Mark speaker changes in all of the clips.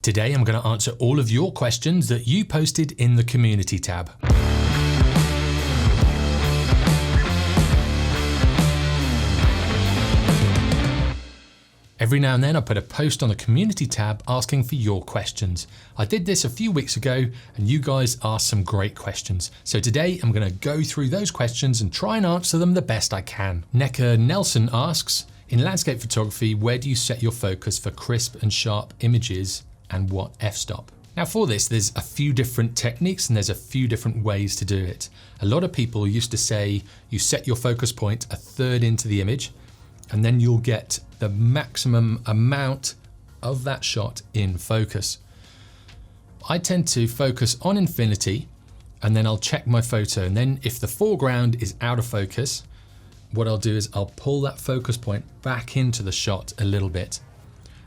Speaker 1: Today I'm going to answer all of your questions that you posted in the community tab. Every now and then I put a post on the community tab asking for your questions. I did this a few weeks ago and you guys asked some great questions. So today I'm going to go through those questions and try and answer them the best I can. Necker Nelson asks, in landscape photography, where do you set your focus for crisp and sharp images and what f-stop? Now for this, there's a few different techniques and there's a few different ways to do it. A lot of people used to say you set your focus point a third into the image and then you'll get the maximum amount of that shot in focus. I tend to focus on infinity and then I'll check my photo, and then if the foreground is out of focus, what I'll do is I'll pull that focus point back into the shot a little bit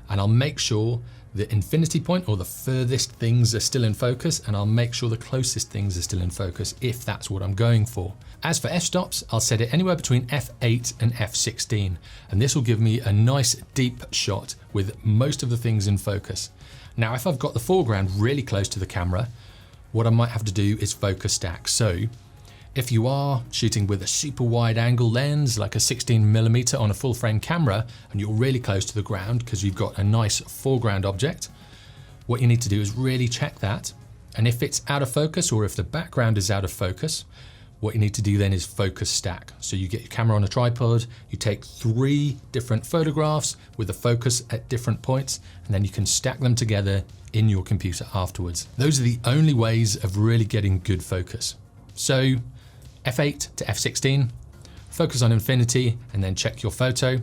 Speaker 1: and I'll make sure the infinity point or the furthest things are still in focus, and I'll make sure the closest things are still in focus if that's what I'm going for. As for f-stops, I'll set it anywhere between f8 and f16, and this will give me a nice deep shot with most of the things in focus. Now if I've got the foreground really close to the camera, what I might have to do is focus stack. So if you are shooting with a super wide angle lens, like a 16mm on a full frame camera, and you're really close to the ground because you've got a nice foreground object, what you need to do is really check that. And if it's out of focus or if the background is out of focus, what you need to do then is focus stack. So you get your camera on a tripod, you take 3 different photographs with the focus at different points, and then you can stack them together in your computer afterwards. Those are the only ways of really getting good focus. So f8 to f16, focus on infinity and then check your photo.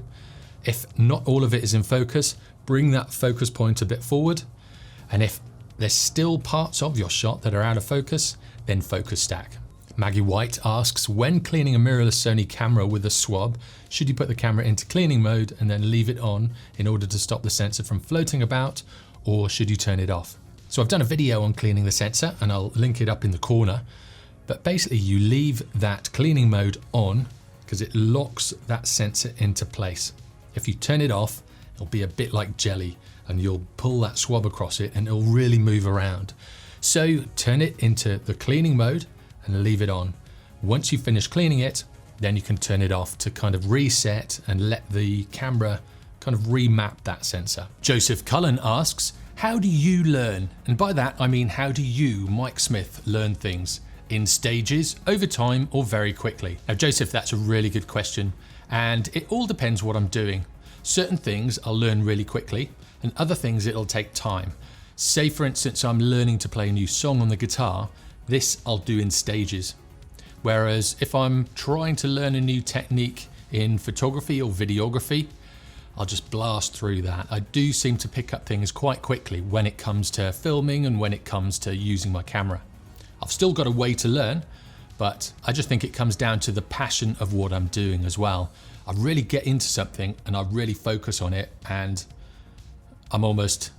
Speaker 1: If not all of it is in focus, bring that focus point a bit forward. And if there's still parts of your shot that are out of focus, then focus stack. Maggie White asks, when cleaning a mirrorless Sony camera with a swab, should you put the camera into cleaning mode and then leave it on in order to stop the sensor from floating about, or should you turn it off? So I've done a video on cleaning the sensor and I'll link it up in the corner. But basically you leave that cleaning mode on because it locks that sensor into place. If you turn it off, it'll be a bit like jelly and you'll pull that swab across it and it'll really move around. So turn it into the cleaning mode and leave it on. Once you finish cleaning it, then you can turn it off to kind of reset and let the camera kind of remap that sensor. Joseph Cullen asks, how do you learn? And by that, I mean, how do you, Mike Smith, learn things? In stages, over time, or very quickly? Now, Joseph, that's a really good question. And it all depends what I'm doing. Certain things I'll learn really quickly and other things it'll take time. Say for instance, I'm learning to play a new song on the guitar. This I'll do in stages. Whereas if I'm trying to learn a new technique in photography or videography, I'll just blast through that. I do seem to pick up things quite quickly when it comes to filming and when it comes to using my camera. I've still got a way to learn, but I just think it comes down to the passion of what I'm doing as well. I really get into something and I really focus on it and I'm almost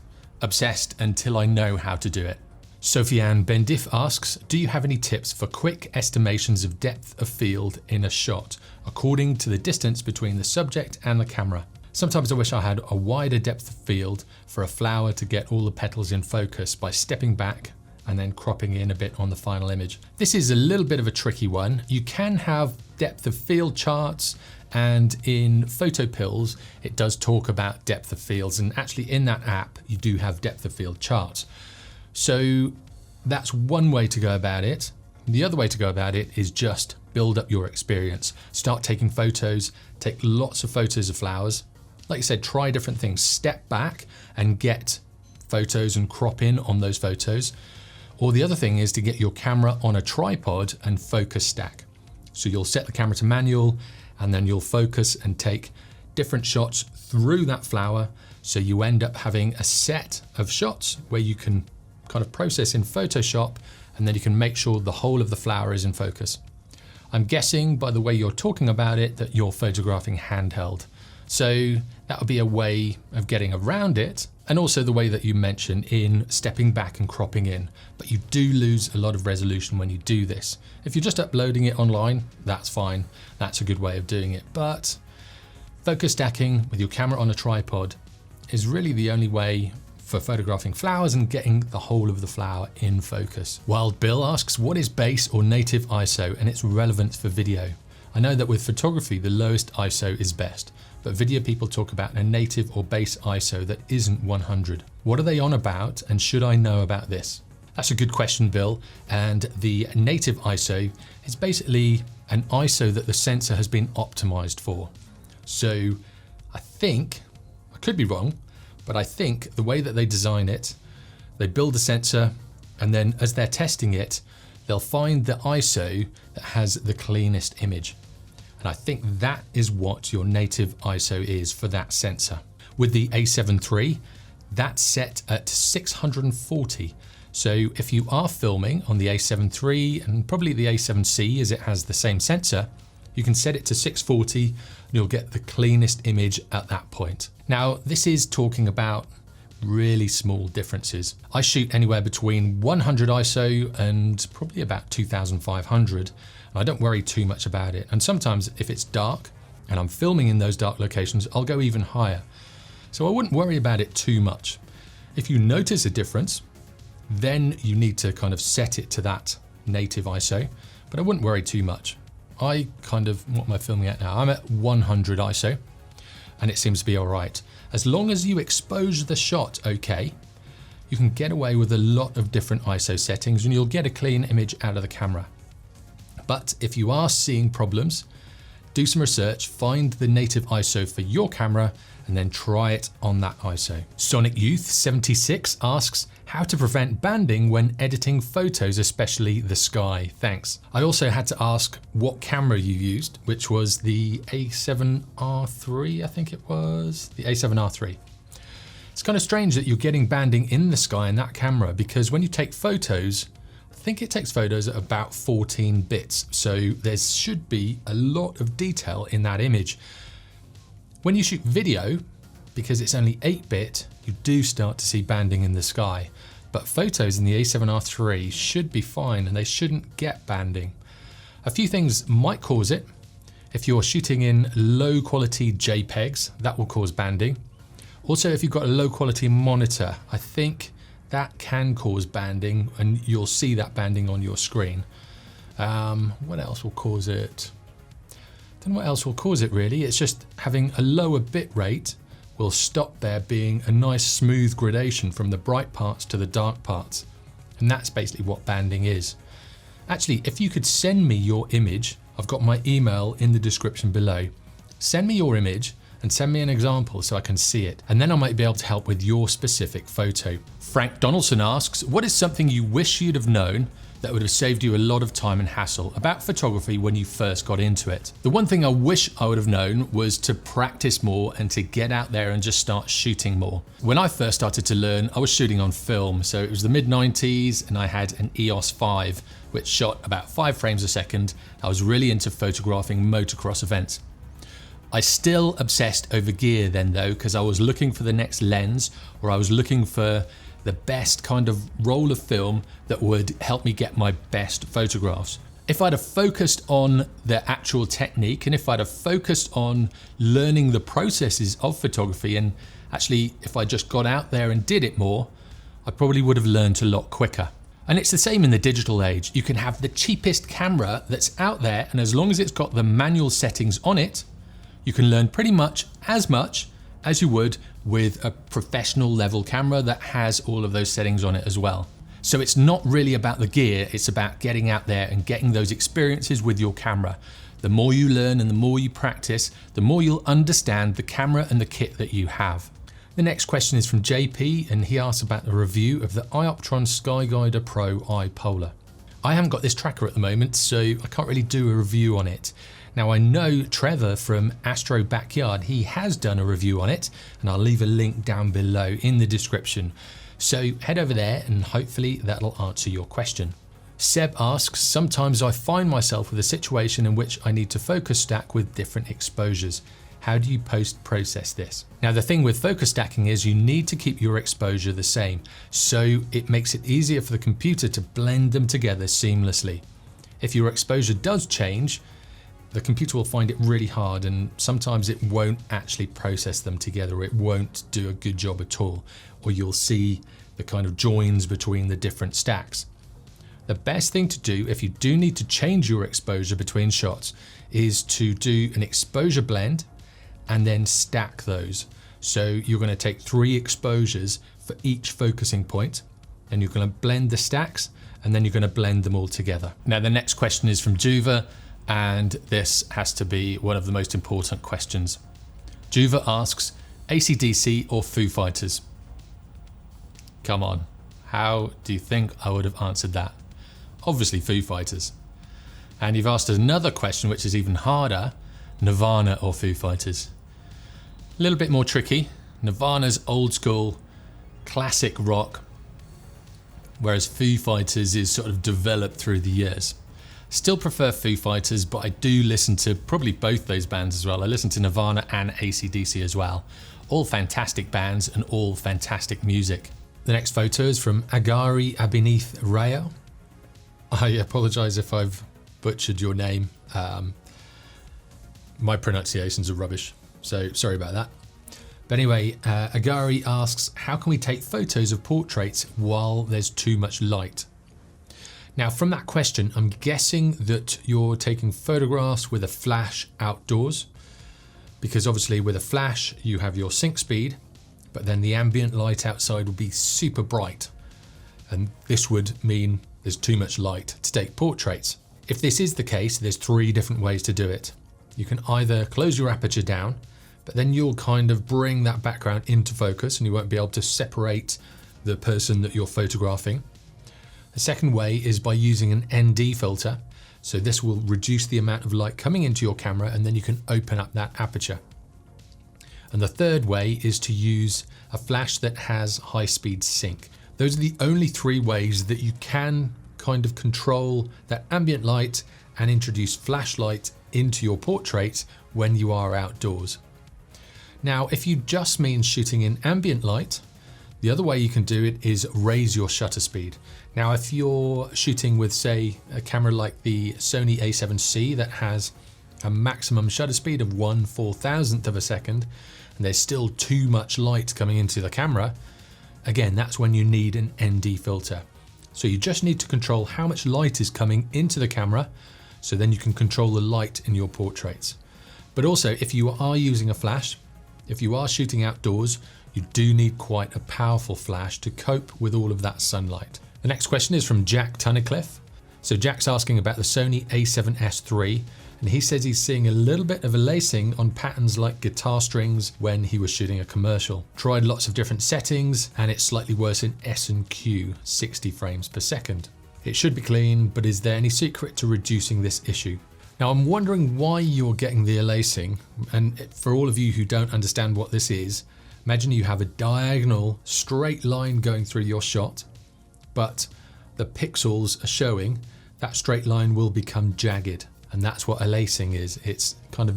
Speaker 1: obsessed until I know how to do it. Sophie-Anne Bendif asks, do you have any tips for quick estimations of depth of field in a shot according to the distance between the subject and the camera? Sometimes I wish I had a wider depth of field for a flower to get all the petals in focus by stepping back and then cropping in a bit on the final image. This is a little bit of a tricky one. You can have depth of field charts, and in PhotoPills, it does talk about depth of fields, and actually in that app, you do have depth of field charts. So that's one way to go about it. The other way to go about it is just build up your experience. Start taking photos, take lots of photos of flowers. Like I said, try different things. Step back and get photos and crop in on those photos. Or the other thing is to get your camera on a tripod and focus stack. So you'll set the camera to manual and then you'll focus and take different shots through that flower. So you end up having a set of shots where you can kind of process in Photoshop and then you can make sure the whole of the flower is in focus. I'm guessing by the way you're talking about it that you're photographing handheld. So that would be a way of getting around it, and also the way that you mentioned in stepping back and cropping in. But you do lose a lot of resolution when you do this. If you're just uploading it online, that's fine. That's a good way of doing it. But focus stacking with your camera on a tripod is really the only way for photographing flowers and getting the whole of the flower in focus. Wild Bill asks, what is base or native ISO and its relevance for video? I know that with photography, the lowest ISO is best, but video people talk about a native or base ISO that isn't 100. What are they on about, and should I know about this? That's a good question, Bill. And the native ISO is basically an ISO that the sensor has been optimized for. So I think, I could be wrong, but I think the way that they design it, they build the sensor, and then as they're testing it, they'll find the ISO that has the cleanest image. And I think that is what your native ISO is for that sensor. With the A7 III, that's set at 640. So if you are filming on the A7 III and probably the A7C, as it has the same sensor, you can set it to 640 and you'll get the cleanest image at that point. Now, this is talking about really small differences. I shoot anywhere between 100 ISO and probably about 2500. I don't worry too much about it. And sometimes if it's dark and I'm filming in those dark locations, I'll go even higher. So I wouldn't worry about it too much. If you notice a difference, then you need to kind of set it to that native ISO, but I wouldn't worry too much. What am I filming at now? I'm at 100 ISO and it seems to be all right. As long as you expose the shot okay, you can get away with a lot of different ISO settings and you'll get a clean image out of the camera. But if you are seeing problems, do some research, find the native ISO for your camera and then try it on that ISO. Sonic Youth 76 asks, how to prevent banding when editing photos, especially the sky. Thanks. I also had to ask what camera you used, which was the A7R III, I think it was, the A7R III. It's kind of strange that you're getting banding in the sky in that camera because when you take photos, I think it takes photos at about 14 bits. So there should be a lot of detail in that image. When you shoot video, because it's only 8-bit, you do start to see banding in the sky. But photos in the A7R III should be fine and they shouldn't get banding. A few things might cause it. If you're shooting in low quality JPEGs, that will cause banding. Also, if you've got a low quality monitor, I think that can cause banding and you'll see that banding on your screen. What else will cause it? I don't know what else will cause it really. It's just having a lower bit rate will stop there being a nice smooth gradation from the bright parts to the dark parts. And that's basically what banding is. Actually, if you could send me your image, I've got my email in the description below. Send me your image and send me an example so I can see it. And then I might be able to help with your specific photo. Frank Donaldson asks, what is something you wish you'd have known that would have saved you a lot of time and hassle about photography when you first got into it? The one thing I wish I would have known was to practice more and to get out there and just start shooting more. When I first started to learn, I was shooting on film. So it was the mid-90s and I had an EOS 5, which shot about 5 frames a second. I was really into photographing motocross events. I still obsessed over gear then though, because I was looking for the next lens or I was looking for the best kind of roll of film that would help me get my best photographs. If I'd have focused on the actual technique and if I'd have focused on learning the processes of photography and actually if I just got out there and did it more, I probably would have learned a lot quicker. And it's the same in the digital age. You can have the cheapest camera that's out there and as long as it's got the manual settings on it, you can learn pretty much as you would with a professional level camera that has all of those settings on it as well. So it's not really about the gear, it's about getting out there and getting those experiences with your camera. The more you learn and the more you practice, the more you'll understand the camera and the kit that you have. The next question is from JP and he asks about the review of the Ioptron Skyguider Pro iPolar. I haven't got this tracker at the moment, so I can't really do a review on it. Now I know Trevor from Astro Backyard, he has done a review on it and I'll leave a link down below in the description. So head over there and hopefully that'll answer your question. Seb asks, sometimes I find myself with a situation in which I need to focus stack with different exposures. How do you post-process this? Now the thing with focus stacking is you need to keep your exposure the same, so it makes it easier for the computer to blend them together seamlessly. If your exposure does change, the computer will find it really hard and sometimes it won't actually process them together. It won't do a good job at all. or you'll see the kind of joins between the different stacks. The best thing to do if you do need to change your exposure between shots is to do an exposure blend and then stack those. So you're going to take 3 exposures for each focusing point, and you're going to blend the stacks, and then you're going to blend them all together. Now the next question is from Juva, and this has to be one of the most important questions. Juva asks, AC/DC or Foo Fighters? Come on, how do you think I would have answered that? Obviously Foo Fighters. And you've asked another question which is even harder, Nirvana or Foo Fighters? A little bit more tricky. Nirvana's old school, classic rock, whereas Foo Fighters is sort of developed through the years. Still prefer Foo Fighters, but I do listen to probably both those bands as well. I listen to Nirvana and AC/DC as well. All fantastic bands and all fantastic music. The next photo is from Agari Abinith Rayo. I apologise if I've butchered your name. My pronunciations are rubbish, so sorry about that. But anyway, Agari asks, how can we take photos of portraits while there's too much light? Now from that question, I'm guessing that you're taking photographs with a flash outdoors, because obviously with a flash you have your sync speed, but then the ambient light outside will be super bright. And this would mean there's too much light to take portraits. If this is the case, there's 3 different ways to do it. You can either close your aperture down, but then you'll kind of bring that background into focus and you won't be able to separate the person that you're photographing. The second way is by using an ND filter. So this will reduce the amount of light coming into your camera, and then you can open up that aperture. And the third way is to use a flash that has high speed sync. Those are the only 3 ways that you can kind of control that ambient light and introduce flashlight into your portrait when you are outdoors. Now, if you just mean shooting in ambient light, the other way you can do it is raise your shutter speed. Now, if you're shooting with, say, a camera like the Sony a7C that has a maximum shutter speed of 1/4000th of a second, and there's still too much light coming into the camera, again, that's when you need an ND filter. So you just need to control how much light is coming into the camera, so then you can control the light in your portraits. But also, if you are using a flash, if you are shooting outdoors, you do need quite a powerful flash to cope with all of that sunlight. The next question is from Jack Tunnicliffe. So Jack's asking about the Sony a7S III, and he says he's seeing a little bit of a lacing on patterns like guitar strings when he was shooting a commercial. Tried lots of different settings, and it's slightly worse in S and Q, 60 frames per second. It should be clean, but is there any secret to reducing this issue? Now I'm wondering why you're getting the lacing, and for all of you who don't understand what this is, imagine you have a diagonal straight line going through your shot, but the pixels are showing that straight line will become jagged, and that's what a lacing is. It's kind of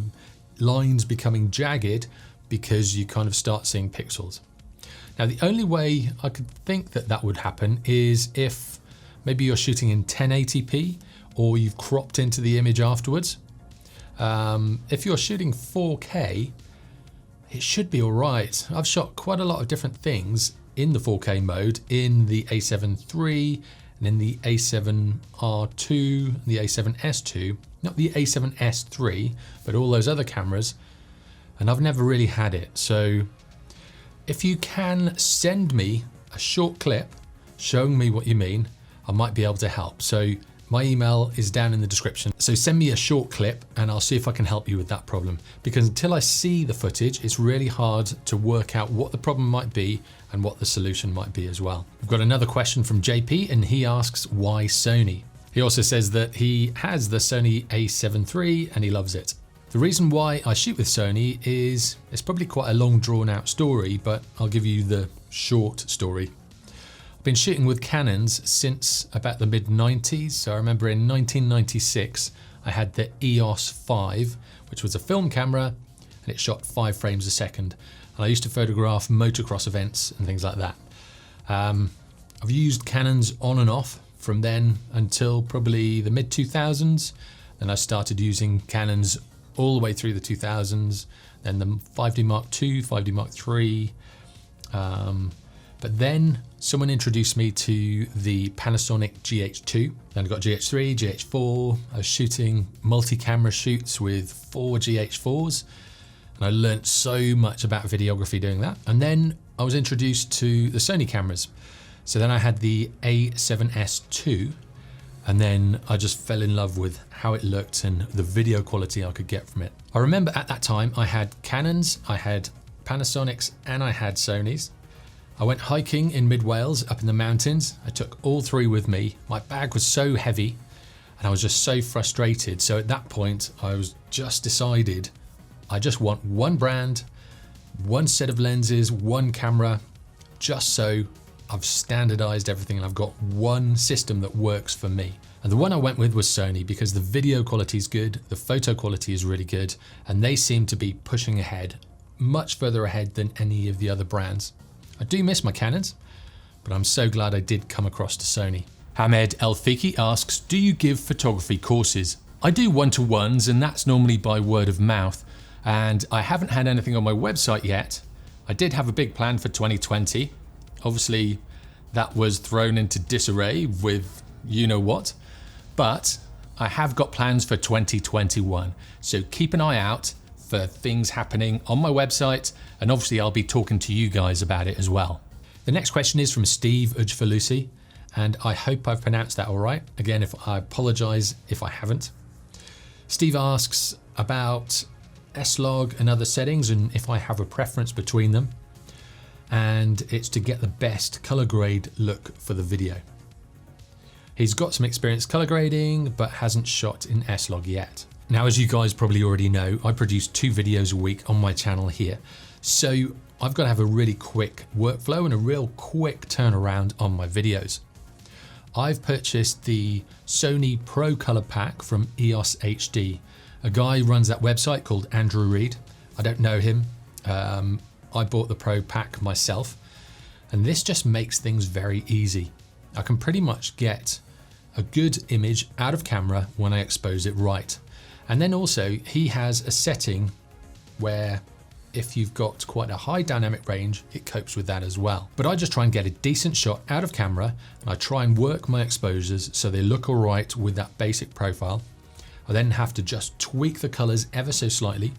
Speaker 1: lines becoming jagged because you kind of start seeing pixels. Now the only way I could think that that would happen is if maybe you're shooting in 1080p or you've cropped into the image afterwards. If you're shooting 4K, it should be all right. I've shot quite a lot of different things in the 4K mode in the a7 III and in the a7R2, the a7S2, not the a7S III, but all those other cameras, and I've never really had it. So if you can send me a short clip showing me what you mean, I might be able to help. So my email is down in the description. So send me a short clip and I'll see if I can help you with that problem. Because until I see the footage, it's really hard to work out what the problem might be and what the solution might be as well. We've got another question from JP, and he asks, why Sony? He also says that he has the Sony a7 III and he loves it. The reason why I shoot with Sony is, it's probably quite a long drawn out story, but I'll give you the short story. I've been shooting with Canons since about the mid-90s. So I remember in 1996, I had the EOS 5, which was a film camera, and it shot 5 frames a second. And I used to photograph motocross events and things like that. I've used Canons on and off from then until probably the mid-2000s. Then I started using Canons all the way through the 2000s. Then the 5D Mark II, 5D Mark III, But then someone introduced me to the Panasonic GH2. Then I got GH3, GH4. I was shooting multi-camera shoots with 4 GH4s. And I learned so much about videography doing that. And then I was introduced to the Sony cameras. So then I had the A7S II. And then I just fell in love with how it looked and the video quality I could get from it. I remember at that time I had Canons, I had Panasonics, and I had Sonys. I went hiking in mid-Wales up in the mountains. I took all 3 with me. My bag was so heavy and I was just so frustrated. So at that point I was just decided I just want one brand, one set of lenses, one camera, just so I've standardized everything and I've got one system that works for me. And the one I went with was Sony because the video quality is good, the photo quality is really good, and they seem to be pushing ahead, much further ahead than any of the other brands. I do miss my Canons, but I'm so glad I did come across to Sony. Hamed El Fiki asks, do you give photography courses? I do one-to-ones, and that's normally by word of mouth, and I haven't had anything on my website yet. I did have a big plan for 2020. Obviously, that was thrown into disarray with you know what, but I have got plans for 2021. So keep an eye out for things happening on my website, and obviously I'll be talking to you guys about it as well. The next question is from Steve Ujfalusi, and I hope I've pronounced that all right. Again, if I apologize if I haven't. Steve asks about S-Log and other settings and if I have a preference between them. And it's to get the best color grade look for the video. He's got some experience color grading, but hasn't shot in S-Log yet. Now, as you guys probably already know, I produce 2 videos a week on my channel here. So I've got to have a really quick workflow and a real quick turnaround on my videos. I've purchased the Sony Pro Color Pack from EOS HD. A guy runs that website called Andrew Reed. I don't know him. I bought the Pro Pack myself, and this just makes things very easy. I can pretty much get a good image out of camera when I expose it right. And then also he has a setting where if you've got quite a high dynamic range, it copes with that as well. But I just try and get a decent shot out of camera, and I try and work my exposures so they look all right with that basic profile. I then have to just tweak the colors ever so slightly,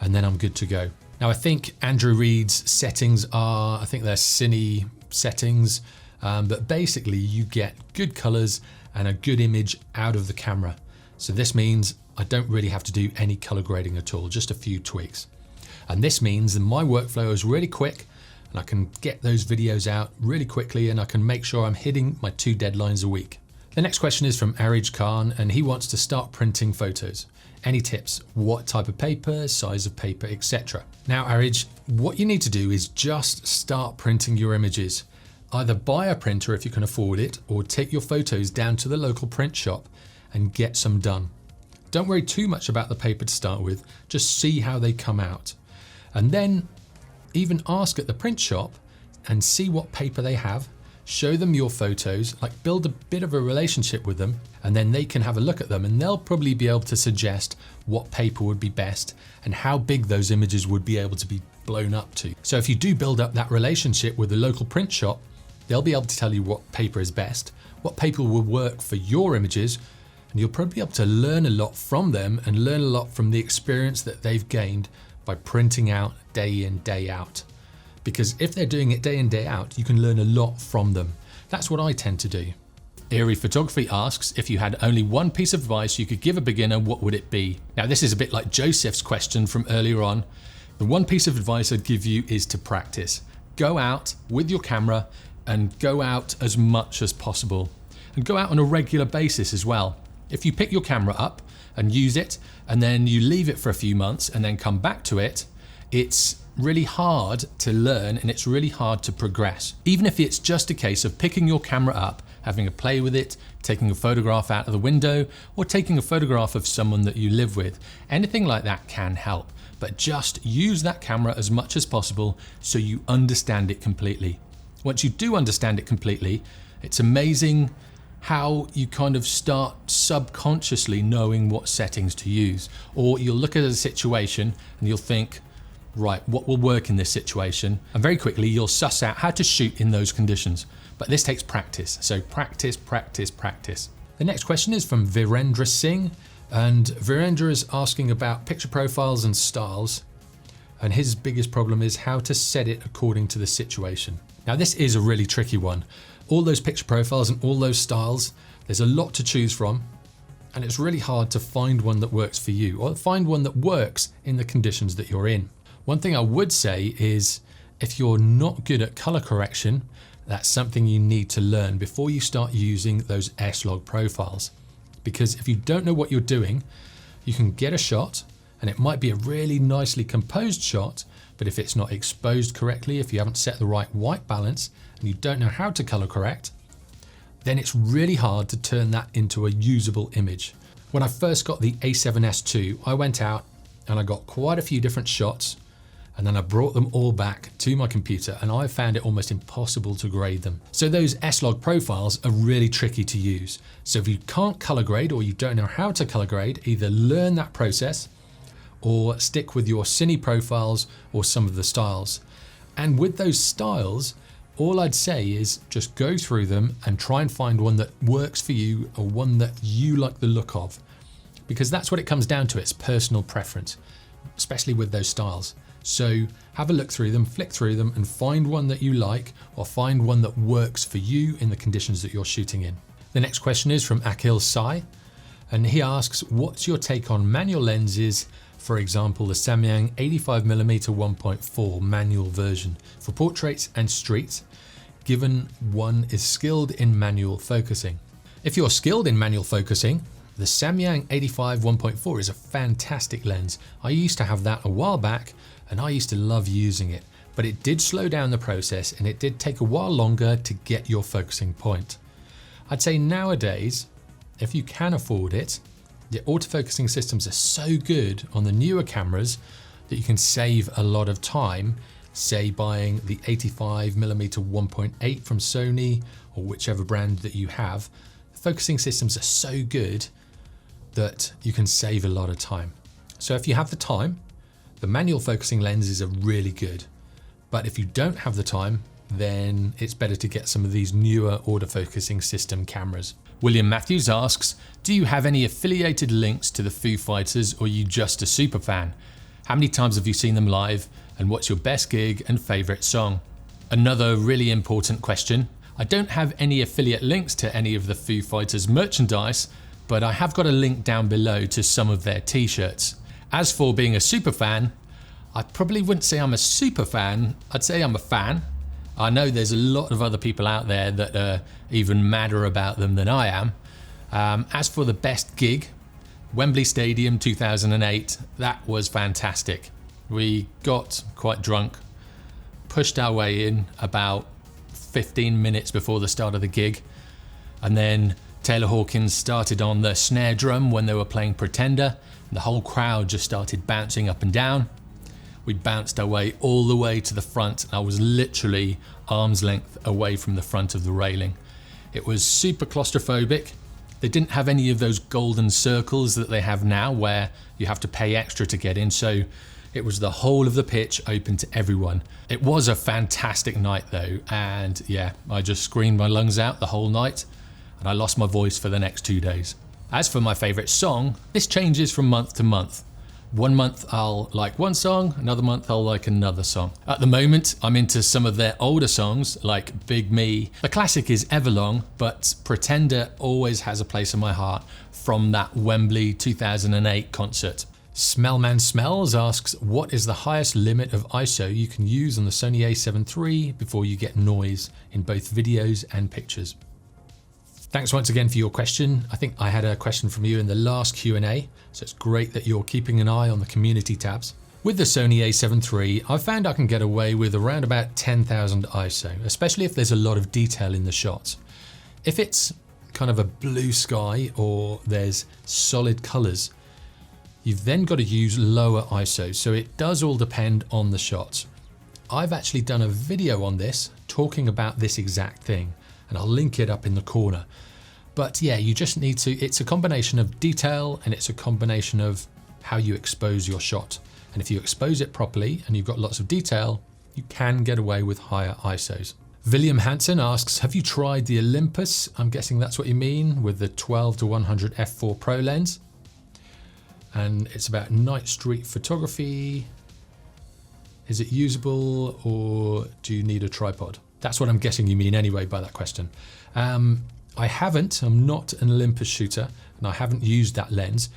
Speaker 1: and then I'm good to go. Now, I think Andrew Reed's settings are, I think they're cine settings, but basically you get good colors and a good image out of the camera. So this means I don't really have to do any color grading at all, just a few tweaks. And this means that my workflow is really quick and I can get those videos out really quickly, and I can make sure I'm hitting my 2 deadlines a week. The next question is from Arij Khan, and he wants to start printing photos. Any tips? What type of paper, size of paper, etc. Now, Arij, what you need to do is just start printing your images. Either buy a printer if you can afford it, or take your photos down to the local print shop and get some done. Don't worry too much about the paper to start with, just see how they come out. And then even ask at the print shop and see what paper they have, show them your photos, like build a bit of a relationship with them, and then they can have a look at them and they'll probably be able to suggest what paper would be best and how big those images would be able to be blown up to. So if you do build up that relationship with the local print shop, they'll be able to tell you what paper is best, what paper will work for your images, and you'll probably be able to learn a lot from them and learn a lot from the experience that they've gained by printing out day in, day out. Because if they're doing it day in, day out, you can learn a lot from them. That's what I tend to do. Eerie Photography asks, if you had only one piece of advice you could give a beginner, what would it be? Now, this is a bit like Joseph's question from earlier on. The one piece of advice I'd give you is to practice. Go out with your camera and go out as much as possible. And go out on a regular basis as well. If you pick your camera up and use it, and then you leave it for a few months and then come back to it, it's really hard to learn and it's really hard to progress. Even if it's just a case of picking your camera up, having a play with it, taking a photograph out of the window, or taking a photograph of someone that you live with, anything like that can help. But just use that camera as much as possible so you understand it completely. Once you do understand it completely, it's amazing how you kind of start subconsciously knowing what settings to use. Or you'll look at a situation and you'll think, right, what will work in this situation? And very quickly, you'll suss out how to shoot in those conditions. But this takes practice. So practice, practice, practice. The next question is from Virendra Singh. And Virendra is asking about picture profiles and styles. And his biggest problem is how to set it according to the situation. Now, this is a really tricky one. All those picture profiles and all those styles, there's a lot to choose from. And it's really hard to find one that works for you or find one that works in the conditions that you're in. One thing I would say is if you're not good at color correction, that's something you need to learn before you start using those S-Log profiles. Because if you don't know what you're doing, you can get a shot and it might be a really nicely composed shot, but if it's not exposed correctly, if you haven't set the right white balance and you don't know how to color correct, then it's really hard to turn that into a usable image. When I first got the A7S II, I went out and I got quite a few different shots, and then I brought them all back to my computer and I found it almost impossible to grade them. So those S-Log profiles are really tricky to use. So if you can't color grade or you don't know how to color grade, either learn that process or stick with your cine profiles or some of the styles. And with those styles, all I'd say is just go through them and try and find one that works for you or one that you like the look of. Because that's what it comes down to, it's personal preference, especially with those styles. So have a look through them, flick through them and find one that you like or find one that works for you in the conditions that you're shooting in. The next question is from Akhil Sai, and he asks, what's your take on manual lenses? For example, the Samyang 85mm 1.4 manual version for portraits and streets, given one is skilled in manual focusing. If you're skilled in manual focusing, the Samyang 85 1.4 is a fantastic lens. I used to have that a while back and I used to love using it, but it did slow down the process and it did take a while longer to get your focusing point. I'd say nowadays, if you can afford it, the autofocusing systems are so good on the newer cameras that you can save a lot of time, say buying the 85mm 1.8 from Sony or whichever brand that you have. The focusing systems are so good that you can save a lot of time. So if you have the time, the manual focusing lenses are really good. But if you don't have the time, then it's better to get some of these newer autofocusing system cameras. William Matthews asks, do you have any affiliated links to the Foo Fighters or are you just a super fan? How many times have you seen them live and what's your best gig and favorite song? Another really important question. I don't have any affiliate links to any of the Foo Fighters merchandise, but I have got a link down below to some of their t-shirts. As for being a super fan, I probably wouldn't say I'm a super fan, I'd say I'm a fan. I know there's a lot of other people out there that are even madder about them than I am. As for the best gig, Wembley Stadium 2008, that was fantastic. We got quite drunk, pushed our way in about 15 minutes before the start of the gig, and then Taylor Hawkins started on the snare drum when they were playing Pretender, and the whole crowd just started bouncing up and down. We bounced our way all the way to the front, and I was literally arm's length away from the front of the railing. It was super claustrophobic. They didn't have any of those golden circles that they have now where you have to pay extra to get in, so it was the whole of the pitch open to everyone. It was a fantastic night though, and yeah, I just screamed my lungs out the whole night and I lost my voice for the next 2 days. As for my favourite song, this changes from month to month. One month I'll like one song, another month I'll like another song. At the moment, I'm into some of their older songs like Big Me. The classic is Everlong, but Pretender always has a place in my heart from that Wembley 2008 concert. Smellman Smells asks, what is the highest limit of ISO you can use on the Sony a7 III before you get noise in both videos and pictures? Thanks once again for your question. I think I had a question from you in the last Q&A, so it's great that you're keeping an eye on the community tabs. With the Sony a7 III, I've found I can get away with around about 10,000 ISO, especially if there's a lot of detail in the shots. If it's kind of a blue sky or there's solid colors, you've then got to use lower ISO, so it does all depend on the shots. I've actually done a video on this talking about this exact thing, and I'll link it up in the corner. But yeah, you just need to, it's a combination of detail and it's a combination of how you expose your shot. And if you expose it properly and you've got lots of detail, you can get away with higher ISOs. William Hansen asks, have you tried the Olympus? I'm guessing that's what you mean, with the 12-100 f4 Pro lens. And it's about night street photography. Is it usable or do you need a tripod? That's what I'm guessing you mean anyway by that question. I haven't, I'm not an Olympus shooter and I haven't used that lens.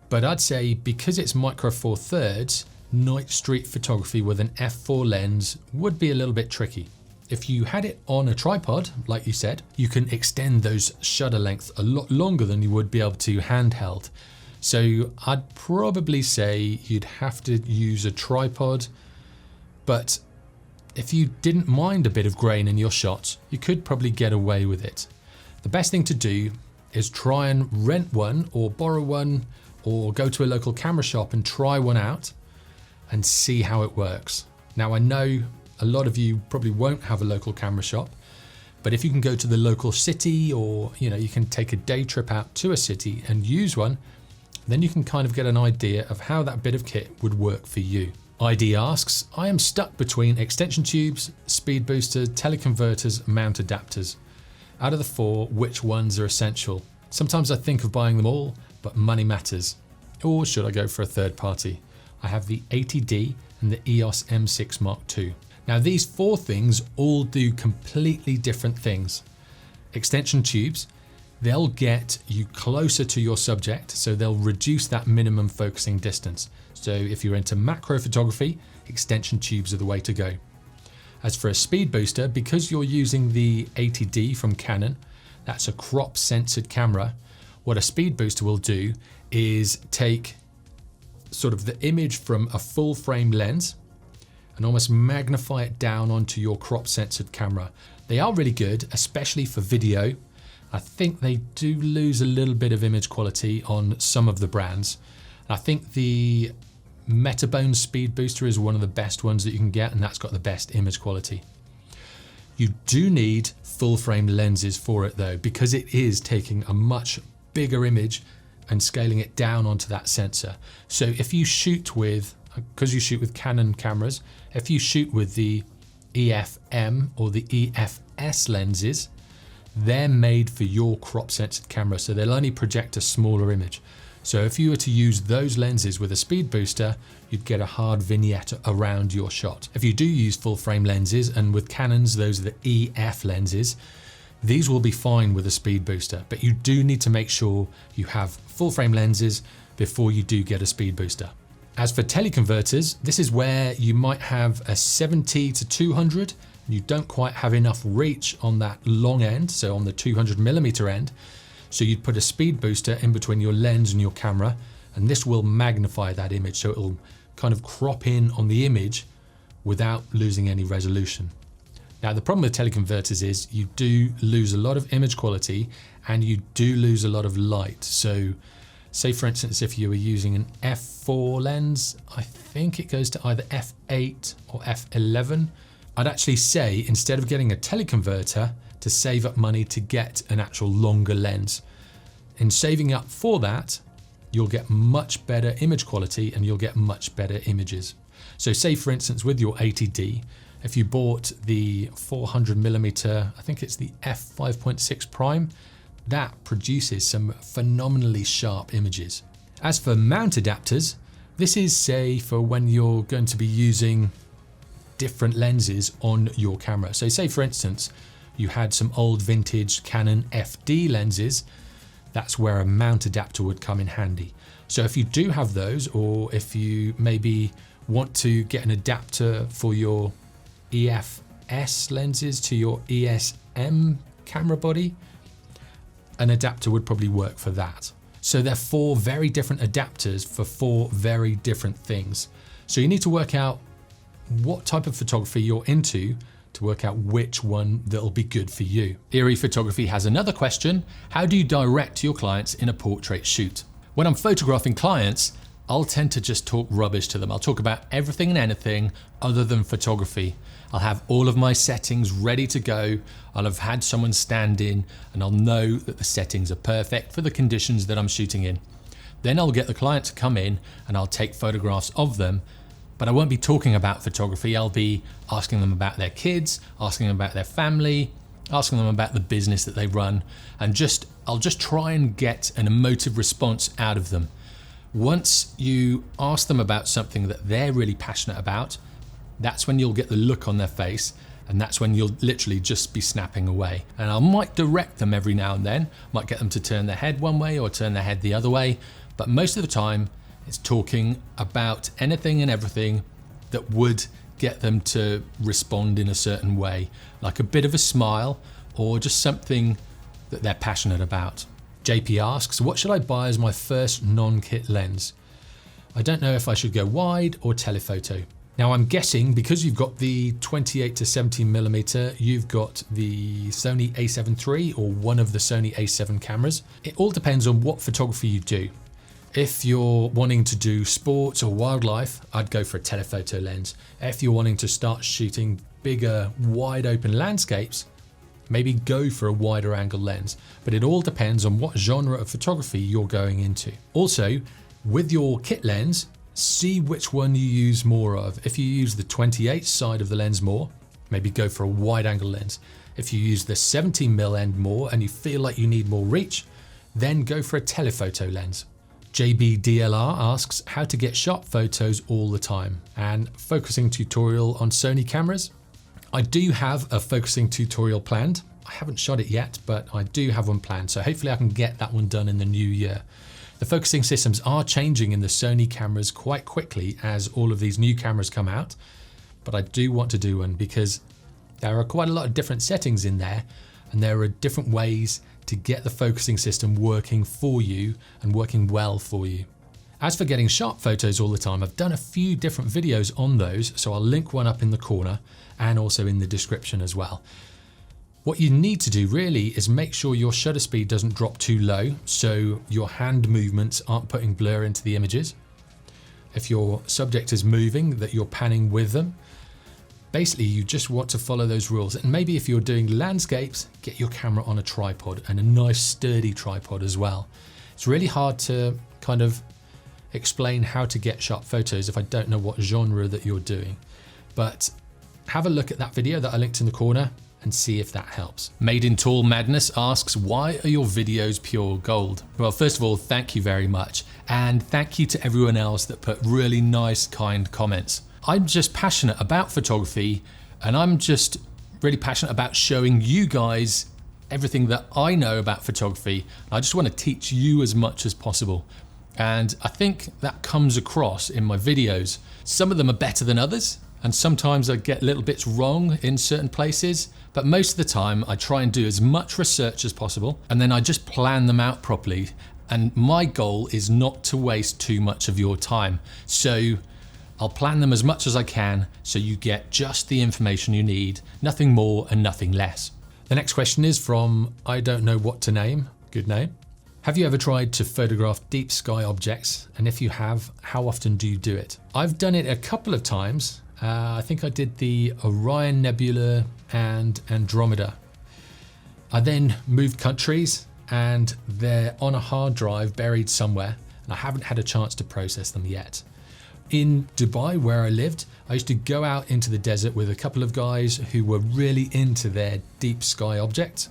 Speaker 1: But I'd say because it's micro four thirds, night street photography with an f4 lens would be a little bit tricky. If you had it on a tripod, like you said, you can extend those shutter lengths a lot longer than you would be able to handheld. So I'd probably say you'd have to use a tripod, but if you didn't mind a bit of grain in your shots, you could probably get away with it. The best thing to do is try and rent one or borrow one or go to a local camera shop and try one out and see how it works. Now I know a lot of you probably won't have a local camera shop, but if you can go to the local city or you can take a day trip out to a city and use one, then you can kind of get an idea of how that bit of kit would work for you. ID asks, I am stuck between extension tubes, speed boosters, teleconverters, mount adapters. Out of the four, which ones are essential? Sometimes I think of buying them all, but money matters. Or should I go for a third party? I have the 80D and the EOS M6 Mark II. Now these four things all do completely different things. Extension tubes, they'll get you closer to your subject, so they'll reduce that minimum focusing distance. So if you're into macro photography, extension tubes are the way to go. As for a speed booster, because you're using the 80D from Canon, that's a crop censored camera, what a speed booster will do is take sort of the image from a full frame lens and almost magnify it down onto your crop censored camera. They are really good, especially for video. I think they do lose a little bit of image quality on some of the brands. I think the Metabone speed booster is one of the best ones that you can get, and that's got the best image quality. You do need full frame lenses for it though, because it is taking a much bigger image and scaling it down onto that sensor. So if you shoot with, because you shoot with Canon cameras, if you shoot with the EF-M or the EF-S lenses, they're made for your crop censored camera, so they'll only project a smaller image. So if you were to use those lenses with a speed booster, you'd get a hard vignette around your shot. If you do use full frame lenses, and with Canons, those are the EF lenses, these will be fine with a speed booster, but you do need to make sure you have full frame lenses before you do get a speed booster. As for teleconverters, this is where you might have a 70 to 200, and you don't quite have enough reach on that long end, so on the 200mm end. So you'd put a speed booster in between your lens and your camera, and this will magnify that image, so it'll kind of crop in on the image without losing any resolution. Now the problem with teleconverters is you do lose a lot of image quality and you do lose a lot of light. So say for instance, if you were using an f4 lens, I think it goes to either f8 or f11. I'd actually say, instead of getting a teleconverter, to save up money to get an actual longer lens. In saving up for that, you'll get much better image quality and you'll get much better images. So say for instance with your 80D, if you bought the 400mm, I think it's the f5.6 prime, that produces some phenomenally sharp images. As for mount adapters, this is say for when you're going to be using different lenses on your camera. So say for instance, you had some old vintage Canon FD lenses, that's where a mount adapter would come in handy. So if you do have those, or if you maybe want to get an adapter for your EF-S lenses to your ES-M camera body, an adapter would probably work for that. So they're four very different adapters for four very different things. So you need to work out what type of photography you're into to work out which one that'll be good for you. Eerie Photography has another question. How do you direct your clients in a portrait shoot? When I'm photographing clients, I'll tend to just talk rubbish to them. I'll talk about everything and anything other than photography. I'll have all of my settings ready to go. I'll have had someone stand in and I'll know that the settings are perfect for the conditions that I'm shooting in. Then I'll get the client to come in and I'll take photographs of them, but I won't be talking about photography. I'll be asking them about their kids, asking them about their family, asking them about the business that they run, and I'll just try and get an emotive response out of them. Once you ask them about something that they're really passionate about, that's when you'll get the look on their face, and that's when you'll literally just be snapping away. And I might direct them every now and then, might get them to turn their head one way or turn their head the other way, but most of the time it's talking about anything and everything that would get them to respond in a certain way, like a bit of a smile or just something that they're passionate about. JP asks, what should I buy as my first non-kit lens? I don't know if I should go wide or telephoto. Now I'm guessing because you've got the 28 to 17mm, you've got the Sony a7 III or one of the Sony a7 cameras. It all depends on what photography you do. If you're wanting to do sports or wildlife, I'd go for a telephoto lens. If you're wanting to start shooting bigger, wide open landscapes, maybe go for a wider angle lens. But it all depends on what genre of photography you're going into. Also, with your kit lens, see which one you use more of. If you use the 28 side of the lens more, maybe go for a wide angle lens. If you use the 17mm end more and you feel like you need more reach, then go for a telephoto lens. JB DLR asks how to get sharp photos all the time and focusing tutorial on Sony cameras. I do have a focusing tutorial planned. I haven't shot it yet, but I do have one planned, so hopefully I can get that one done in the new year. The focusing systems are changing in the Sony cameras quite quickly as all of these new cameras come out, but I do want to do one because there are quite a lot of different settings in there, and there are different ways to get the focusing system working for you and working well for you. As for getting sharp photos all the time, I've done a few different videos on those, so I'll link one up in the corner and also in the description as well. What you need to do really is make sure your shutter speed doesn't drop too low, so your hand movements aren't putting blur into the images. If your subject is moving, that you're panning with them. Basically, you just want to follow those rules. And maybe if you're doing landscapes, get your camera on a tripod, and a nice sturdy tripod as well. It's really hard to kind of explain how to get sharp photos if I don't know what genre that you're doing. But have a look at that video that I linked in the corner and see if that helps. Made in Tall Madness asks, why are your videos pure gold? Well, first of all, thank you very much. And thank you to everyone else that put really nice, kind comments. I'm just passionate about photography, and I'm just really passionate about showing you guys everything that I know about photography. I just want to teach you as much as possible. And I think that comes across in my videos. Some of them are better than others, and sometimes I get little bits wrong in certain places, but most of the time I try and do as much research as possible, and then I just plan them out properly. And my goal is not to waste too much of your time. So I'll plan them as much as I can so you get just the information you need, nothing more and nothing less. The next question is from I don't know what to name. Good name. Have you ever tried to photograph deep sky objects? And if you have, how often do you do it? I've done it a couple of times. I think I did the Orion Nebula and Andromeda. I then moved countries and they're on a hard drive buried somewhere, and I haven't had a chance to process them yet. In Dubai, where I lived, I used to go out into the desert with a couple of guys who were really into their deep sky objects.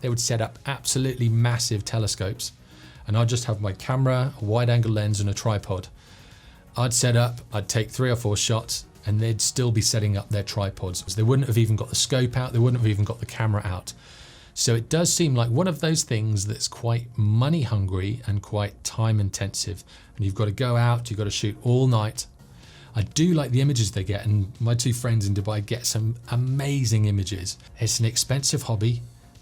Speaker 1: They would set up absolutely massive telescopes, and I'd just have my camera, a wide angle lens and a tripod. I'd set up, I'd take 3 or 4 shots, and they'd still be setting up their tripods. They wouldn't have even got the scope out, they wouldn't have even got the camera out. So it does seem like one of those things that's quite money hungry and quite time intensive. And you've got to go out, you've got to shoot all night. I do like the images they get, and my 2 friends in Dubai get some amazing images. It's an expensive hobby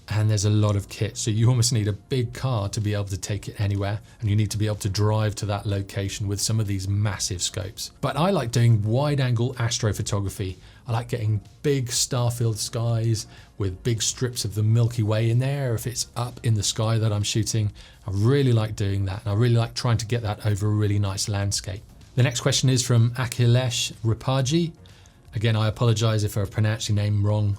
Speaker 1: and there's a lot of kit. So you almost need a big car to be able to take it anywhere, and you need to be able to drive to that location with some of these massive scopes. But I like doing wide angle astrophotography. I like getting big star-filled skies with big strips of the Milky Way in there if it's up in the sky that I'm shooting. I really like doing that, and I really like trying to get that over a really nice landscape. The next question is from Akhilesh Ripaji. Again, I apologize if I pronounced your name wrong,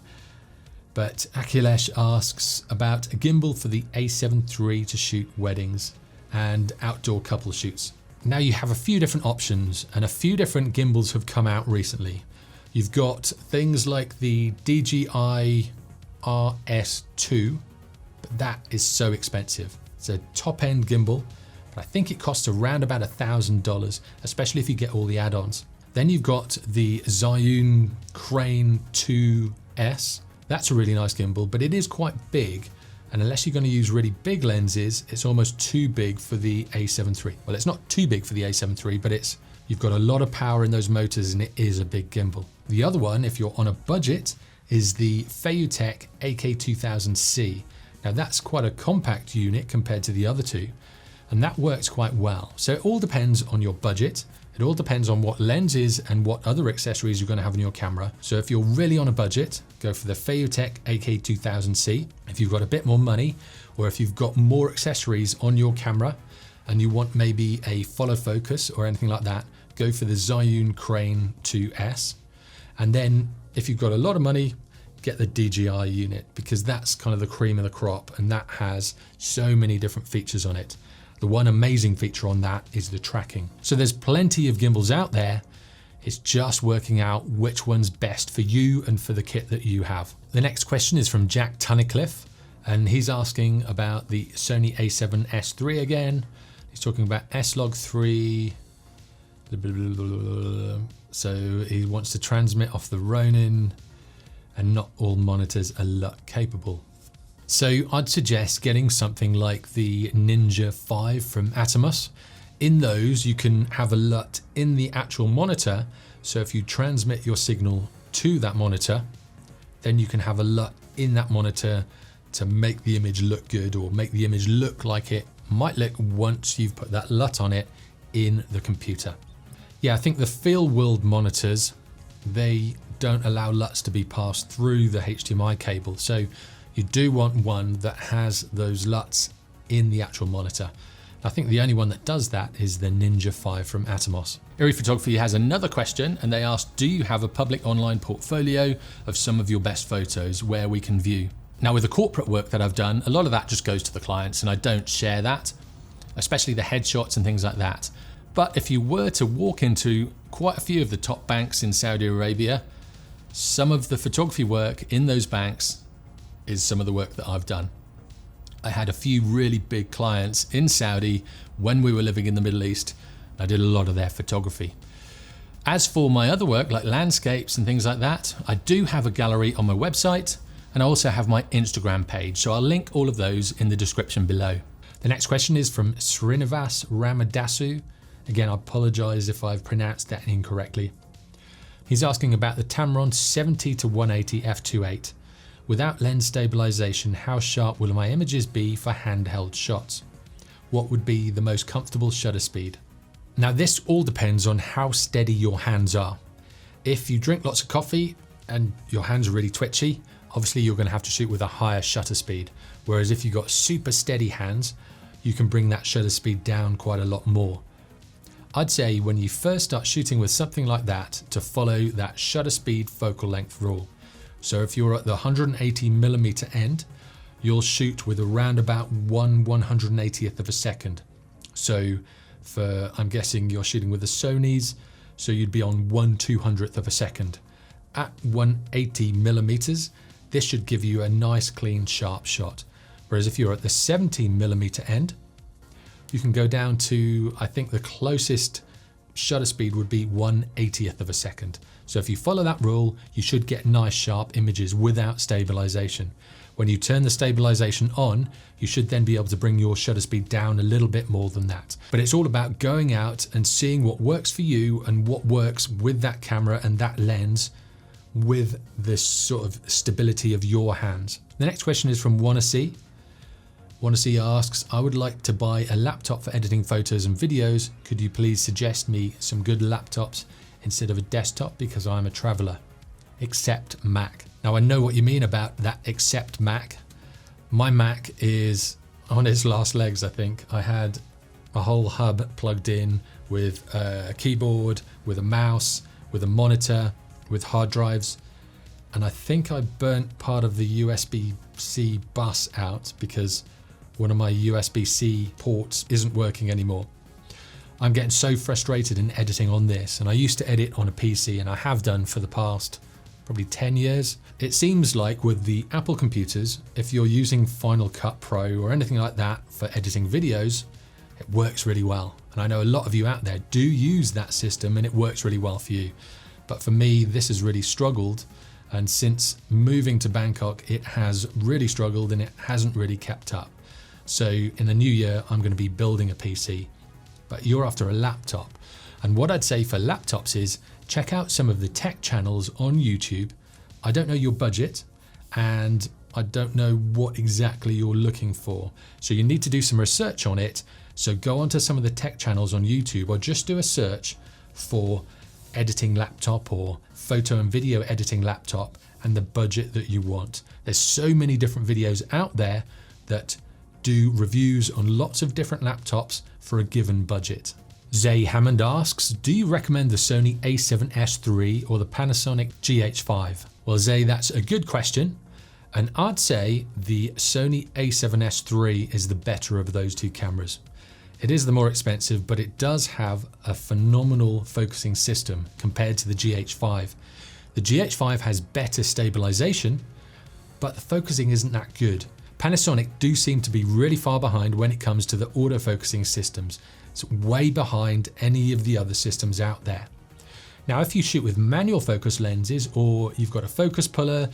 Speaker 1: but Akhilesh asks about a gimbal for the a7 III to shoot weddings and outdoor couple shoots. Now you have a few different options, and a few different gimbals have come out recently. You've got things like the DJI RS2, but that is so expensive. It's a top-end gimbal, but I think it costs around about $1,000, especially if you get all the add-ons. Then you've got the Zhiyun Crane 2S. That's a really nice gimbal, but it is quite big. And unless you're going to use really big lenses, it's almost too big for the A7 III. Well, it's not too big for the A7 III, but you've got a lot of power in those motors and it is a big gimbal. The other one, if you're on a budget, is the Feiyutech AK2000C. Now that's quite a compact unit compared to the other two, and that works quite well. So it all depends on your budget. It all depends on what lenses and what other accessories you're going to have in your camera. So if you're really on a budget, go for the Feiyutech AK2000C. If you've got a bit more money, or if you've got more accessories on your camera and you want maybe a follow focus or anything like that, go for the Zhiyun Crane 2S. And then if you've got a lot of money, get the DJI unit, because that's kind of the cream of the crop and that has so many different features on it. The one amazing feature on that is the tracking. So there's plenty of gimbals out there. It's just working out which one's best for you and for the kit that you have. The next question is from Jack Tunnicliffe, and he's asking about the Sony a7S III again. He's talking about S-Log3. So he wants to transmit off the Ronin, and not all monitors are LUT capable. So I'd suggest getting something like the Ninja 5 from Atomos. In those, you can have a LUT in the actual monitor. So if you transmit your signal to that monitor, then you can have a LUT in that monitor to make the image look good, or make the image look like it might look once you've put that LUT on it in the computer. Yeah, I think the Feel World monitors, they don't allow LUTs to be passed through the HDMI cable. So you do want one that has those LUTs in the actual monitor. I think the only one that does that is the Ninja 5 from Atomos. Eerie Photography has another question, and they ask, do you have a public online portfolio of some of your best photos where we can view? Now with the corporate work that I've done, a lot of that just goes to the clients and I don't share that, especially the headshots and things like that. But if you were to walk into quite a few of the top banks in Saudi Arabia, some of the photography work in those banks is some of the work that I've done. I had a few really big clients in Saudi when we were living in the Middle East. I did a lot of their photography. As for my other work, like landscapes and things like that, I do have a gallery on my website, and I also have my Instagram page. So I'll link all of those in the description below. The next question is from Srinivas Ramadasu. Again, I apologize if I've pronounced that incorrectly. He's asking about the Tamron 70-180 f2.8. Without lens stabilization, how sharp will my images be for handheld shots? What would be the most comfortable shutter speed? Now this all depends on how steady your hands are. If you drink lots of coffee and your hands are really twitchy, obviously you're going to have to shoot with a higher shutter speed. Whereas if you've got super steady hands, you can bring that shutter speed down quite a lot more. I'd say when you first start shooting with something like that, to follow that shutter speed focal length rule. So if you're at the 180mm end, you'll shoot with around about 1/180th of a second. So I'm guessing you're shooting with the Sonys, so you'd be on 1/200th of a second. At 180mm, this should give you a nice, clean, sharp shot. Whereas if you're at the 70mm end, you can go down to, I think the closest shutter speed would be 1/80th of a second. So if you follow that rule, you should get nice sharp images without stabilization. When you turn the stabilization on, you should then be able to bring your shutter speed down a little bit more than that. But it's all about going out and seeing what works for you and what works with that camera and that lens with this sort of stability of your hands. The next question is from Wannasee. Wannasee asks, I would like to buy a laptop for editing photos and videos. Could you please suggest me some good laptops instead of a desktop, because I'm a traveler? Except Mac. Now I know what you mean about that except Mac. My Mac is on its last legs, I think. I had a whole hub plugged in with a keyboard, with a mouse, with a monitor, with hard drives. And I think I burnt part of the USB-C bus out because one of my USB-C ports isn't working anymore. I'm getting so frustrated in editing on this, and I used to edit on a PC, and I have done for the past probably 10 years. It seems like with the Apple computers, if you're using Final Cut Pro or anything like that for editing videos, it works really well. And I know a lot of you out there do use that system and it works really well for you. But for me, this has really struggled. And since moving to Bangkok, it has really struggled and it hasn't really kept up. So in the new year, I'm going to be building a PC, but you're after a laptop. And what I'd say for laptops is check out some of the tech channels on YouTube. I don't know your budget and I don't know what exactly you're looking for. So you need to do some research on it. So go onto some of the tech channels on YouTube or just do a search for editing laptop or photo and video editing laptop and the budget that you want. There's so many different videos out there that do reviews on lots of different laptops for a given budget. Zay Hammond asks, do you recommend the Sony a7S III or the Panasonic GH5? Well, Zay, that's a good question. And I'd say the Sony a7S III is the better of those two cameras. It is the more expensive, but it does have a phenomenal focusing system compared to the GH5. The GH5 has better stabilization, but the focusing isn't that good. Panasonic do seem to be really far behind when it comes to the autofocusing systems. It's way behind any of the other systems out there. Now, if you shoot with manual focus lenses or you've got a focus puller,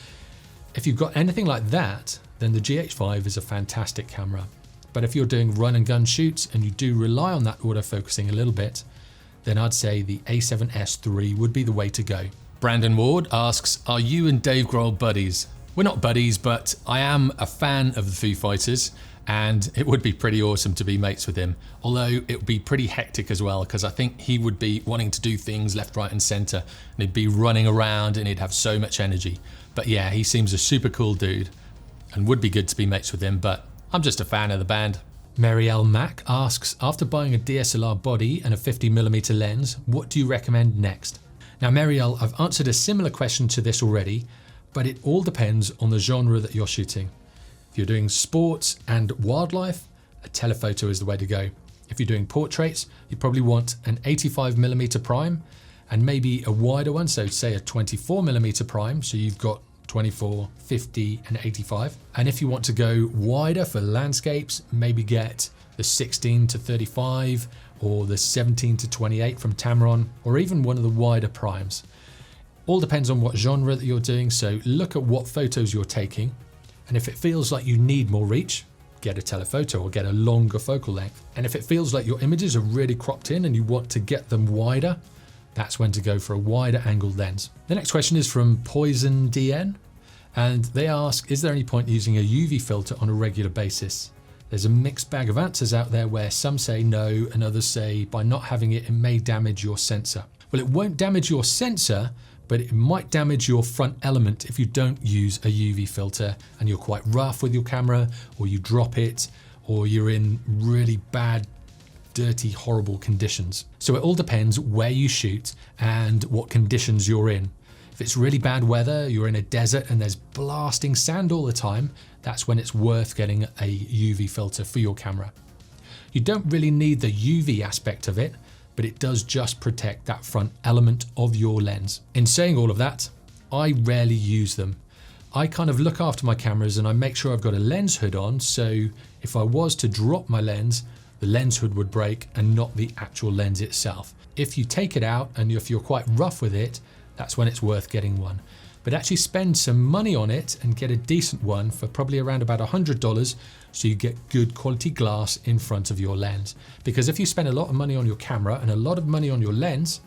Speaker 1: if you've got anything like that, then the GH5 is a fantastic camera. But if you're doing run and gun shoots and you do rely on that autofocusing a little bit, then I'd say the a7S III would be the way to go. Brandon Ward asks, are you and Dave Grohl buddies? We're not buddies, but I am a fan of the Foo Fighters, and it would be pretty awesome to be mates with him. Although it would be pretty hectic as well, because I think he would be wanting to do things left, right and center, and he'd be running around and he'd have so much energy. But yeah, he seems a super cool dude and would be good to be mates with him, but I'm just a fan of the band. Mary L. Mack asks, after buying a DSLR body and a 50mm lens, what do you recommend next? Now, Mary L., I've answered a similar question to this already, but it all depends on the genre that you're shooting. If you're doing sports and wildlife, a telephoto is the way to go. If you're doing portraits, you probably want an 85mm prime and maybe a wider one, so say a 24mm prime, so you've got 24, 50 and 85. And if you want to go wider for landscapes, maybe get the 16 to 35 or the 17 to 28 from Tamron, or even one of the wider primes. All depends on what genre that you're doing, so look at what photos you're taking, and if it feels like you need more reach, get a telephoto or get a longer focal length. And if it feels like your images are really cropped in and you want to get them wider, that's when to go for a wider angled lens. The next question is from Poison DN, and they ask, is there any point using a UV filter on a regular basis? There's a mixed bag of answers out there where some say no and others say by not having it, it may damage your sensor. Well, it won't damage your sensor, but it might damage your front element if you don't use a UV filter and you're quite rough with your camera, or you drop it, or you're in really bad, dirty, horrible conditions. So it all depends where you shoot and what conditions you're in. If it's really bad weather, you're in a desert and there's blasting sand all the time, that's when it's worth getting a UV filter for your camera. You don't really need the UV aspect of it, but it does just protect that front element of your lens. In saying all of that, I rarely use them. I kind of look after my cameras and I make sure I've got a lens hood on, so if I was to drop my lens, the lens hood would break and not the actual lens itself. If you take it out and if you're quite rough with it, that's when it's worth getting one. But actually spend some money on it and get a decent one for probably around about $100, so you get good quality glass in front of your lens. Because if you spend a lot of money on your camera and a lot of money on your lens,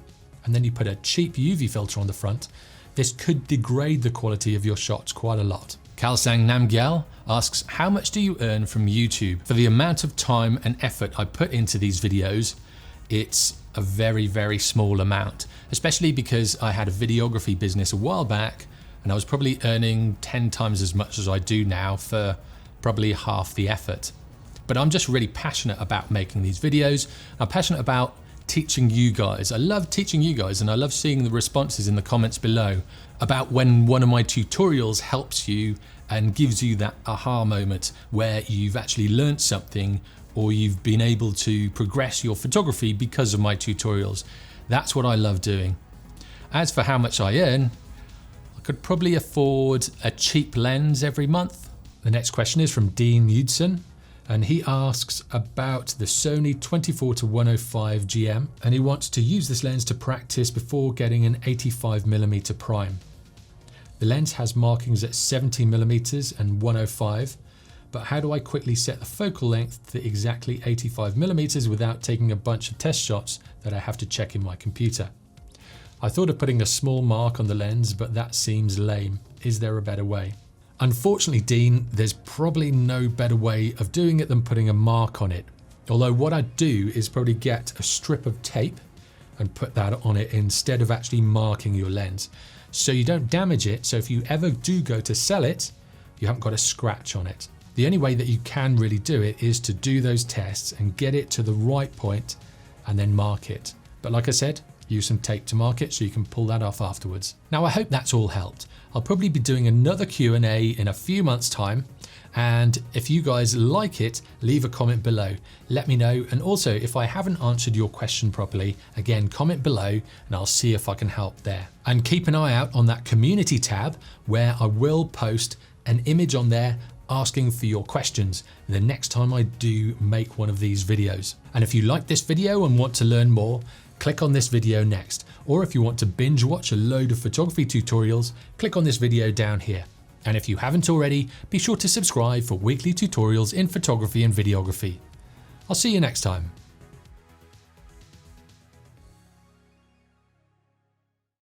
Speaker 1: and then you put a cheap UV filter on the front, this could degrade the quality of your shots quite a lot. Kalsang Namgyal asks, how much do you earn from YouTube? For the amount of time and effort I put into these videos, it's a very, very small amount, especially because I had a videography business a while back and I was probably earning 10 times as much as I do now for probably half the effort. But I'm just really passionate about making these videos. I'm passionate about teaching you guys. I love teaching you guys, and I love seeing the responses in the comments below about when one of my tutorials helps you and gives you that aha moment where you've actually learned something or you've been able to progress your photography because of my tutorials. That's what I love doing. As for how much I earn, I could probably afford a cheap lens every month. The next question is from Dean Yudson, and he asks about the Sony 24-105 GM, and he wants to use this lens to practice before getting an 85mm prime. The lens has markings at 70mm and 105, but how do I quickly set the focal length to exactly 85mm without taking a bunch of test shots that I have to check in my computer? I thought of putting a small mark on the lens, but that seems lame. Is there a better way? Unfortunately, Dean, there's probably no better way of doing it than putting a mark on it. Although what I'd do is probably get a strip of tape and put that on it instead of actually marking your lens, so you don't damage it. So if you ever do go to sell it, you haven't got a scratch on it. The only way that you can really do it is to do those tests and get it to the right point and then mark it. But like I said, use some tape to mark it so you can pull that off afterwards. Now, I hope that's all helped. I'll probably be doing another Q&A in a few months' time, and if you guys like it, leave a comment below. Let me know, and also if I haven't answered your question properly, again, comment below and I'll see if I can help there. And keep an eye out on that community tab where I will post an image on there asking for your questions the next time I do make one of these videos. And if you like this video and want to learn more, click on this video next. Or if you want to binge watch a load of photography tutorials, click on this video down here. And if you haven't already, be sure to subscribe for weekly tutorials in photography and videography. I'll see you next time.